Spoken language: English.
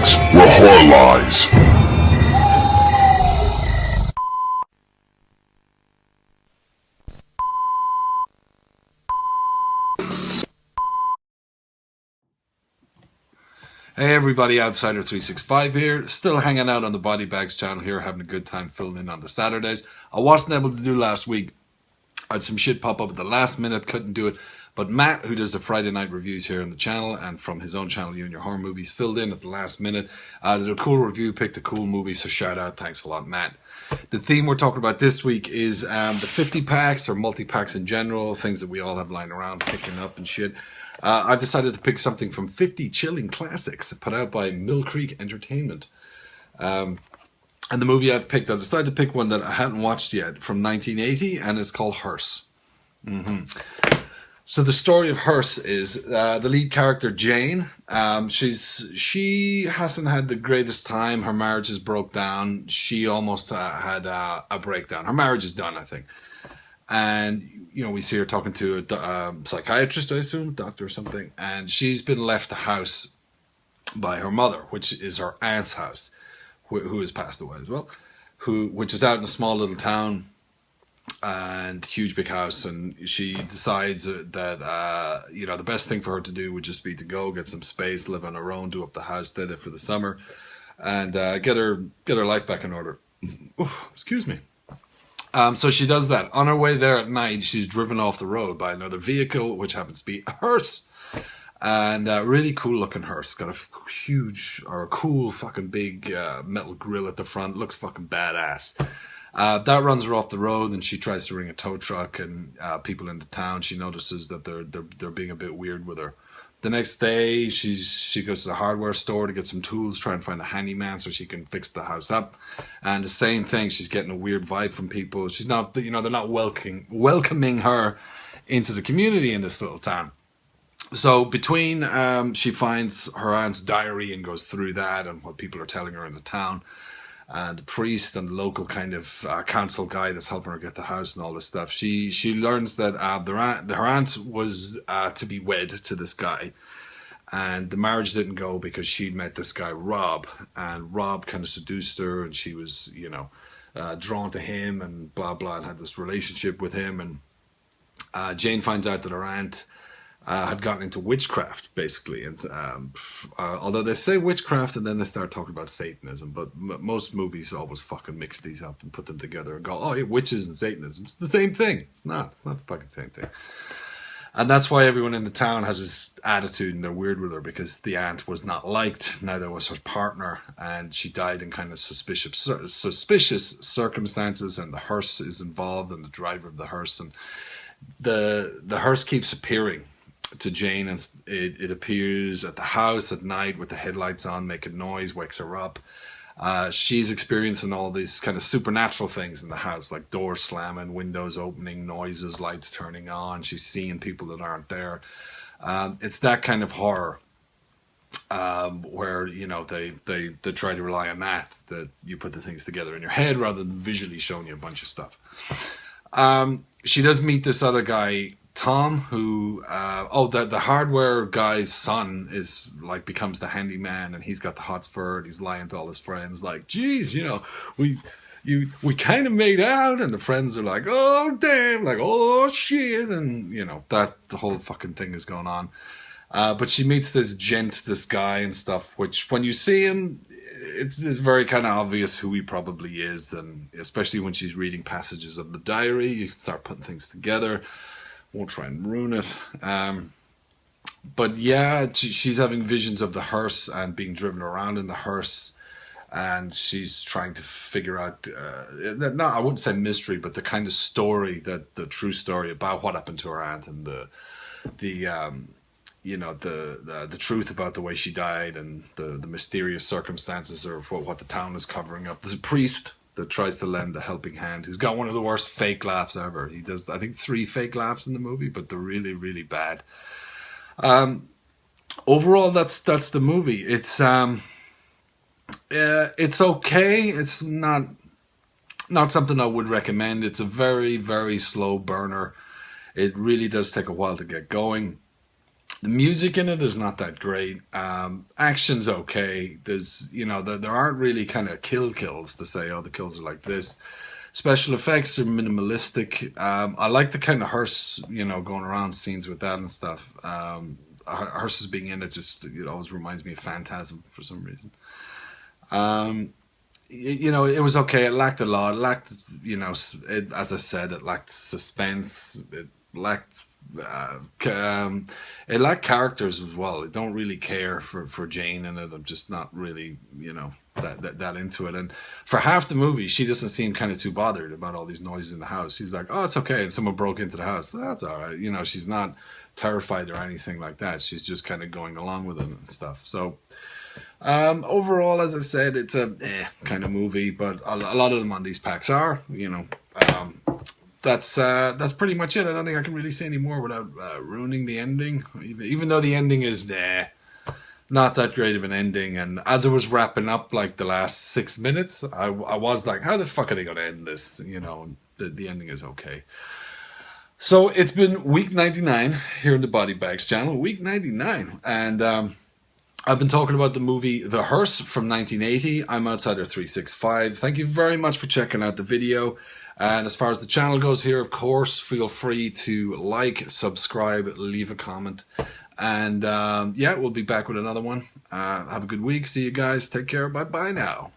Facts were horror lies. Hey everybody, OUTSIDER365 here, still hanging out on the Body Bags channel here, having a good time filling in on the Saturdays. I wasn't able to do last week. I had some shit pop up at the last minute, couldn't do it. But Matt, who does the Friday night reviews here on the channel, and from his own channel, You and Your Horror Movies, filled in at the last minute. Did a cool review, picked a cool movie, so shout out, thanks a lot, Matt. The theme we're talking about this week is the 50 packs, or multi-packs in general, things that we all have lying around, picking up and shit. I've decided to pick something from 50 Chilling Classics, put out by Mill Creek Entertainment. And the movie I've picked, I decided to pick one that I hadn't watched yet, from 1980, and it's called Hearse. So the story of Hearse is the lead character, Jane. She hasn't had the greatest time. Her marriage is broke down. She almost had a breakdown. Her marriage is done, I think. And, you know, we see her talking to a psychiatrist, I assume, doctor or something. And she's been left the house by her mother, which is her aunt's house, who has passed away as well, which is out in a small little town and huge big house. And she decides that, you know, the best thing for her to do would just be to go get some space, live on her own, do up the house, stay there for the summer, and get her life back in order. Ooh, excuse me. So she does that. On her way there at night, she's driven off the road by another vehicle, which happens to be a hearse. And really cool looking hearse. Got a huge, or a cool fucking big metal grill at the front. Looks fucking badass. That runs her off the road, and she tries to ring a tow truck, and people in the town, she notices that they're being a bit weird with her. The next day, she goes to the hardware store to get some tools, try and find a handyman so she can fix the house up. And the same thing, she's getting a weird vibe from people. She's not, you know, they're not welcoming her into the community in this little town. So between, she finds her aunt's diary and goes through that and what people are telling her in the town. The priest and the local kind of council guy that's helping her get the house and all this stuff. She learns that her aunt was to be wed to this guy, and the marriage didn't go because she'd met this guy Rob, and Rob kind of seduced her, and she was, you know, drawn to him and blah blah, and had this relationship with him. And Jane finds out that her aunt had gotten into witchcraft, basically. And although they say witchcraft and then they start talking about Satanism, but most movies always fucking mix these up and put them together and go, oh, yeah, witches and Satanism, it's the same thing. It's not the fucking same thing. And that's why everyone in the town has this attitude and they're weird with her, because the aunt was not liked, neither was her partner, and she died in kind of suspicious circumstances, and the hearse is involved, and the driver of the hearse, and the hearse keeps appearing to Jane, and it appears at the house at night with the headlights on, making noise, wakes her up. She's experiencing all these kind of supernatural things in the house, like doors slamming, windows opening, noises, lights turning on. She's seeing people that aren't there. It's that kind of horror where, you know, they try to rely on that you put the things together in your head rather than visually showing you a bunch of stuff. She does meet this other guy, Tom, who the hardware guy's son is like becomes the handyman, and he's got the hots for it. He's lying to all his friends like, geez, you know, we kind of made out, and the friends are like, oh damn, like, oh shit, and you know, that the whole fucking thing is going on. But she meets this guy and stuff, which when you see him, it's very kind of obvious who he probably is, and especially when she's reading passages of the diary, you can start putting things together. Won't try and ruin it. But yeah, she's having visions of the hearse and being driven around in the hearse, and she's trying to figure out, I wouldn't say mystery, but the kind of story, the true story about what happened to her aunt, and you know, the truth about the way she died, and the mysterious circumstances of what the town is covering up. There's a priest that tries to lend a helping hand, who's got one of the worst fake laughs ever. He does, I think, 3 fake laughs in the movie, but they're really, really bad. Overall, that's the movie. It's okay. It's not something I would recommend. It's a very, very slow burner. It really does take a while to get going. The music in it is not that great. Action's okay. There's, there aren't really kind of kills to say, oh, the kills are like this. Special effects are minimalistic. I like the kind of Hearse, going around scenes with that and stuff. Hearse's being in it just, it always reminds me of Phantasm for some reason. It was okay. It lacked a lot. It lacked, as I said, it lacked suspense. It lacked it lacked characters as well. I don't really care for Jane in it. I'm just not really, that into it. And for half the movie, she doesn't seem kind of too bothered about all these noises in the house. She's like, oh, it's okay. And someone broke into the house. That's all right. She's not terrified or anything like that. She's just kind of going along with it and stuff. So overall, as I said, it's a kind of movie, but a lot of them on these packs are, that's pretty much it. I don't think I can really say any more without ruining the ending, even though the ending is not that great of an ending. And as it was wrapping up, like the last 6 minutes, I was like, how the fuck are they going to end this? The ending is okay. So it's been week 99 here in the Body Bags channel, week 99. And I've been talking about the movie The Hearse from 1980. I'm OUTSIDER365. Thank you very much for checking out the video. And as far as the channel goes here, of course, feel free to like, subscribe, leave a comment. And we'll be back with another one. Have a good week. See you guys. Take care. Bye-bye now.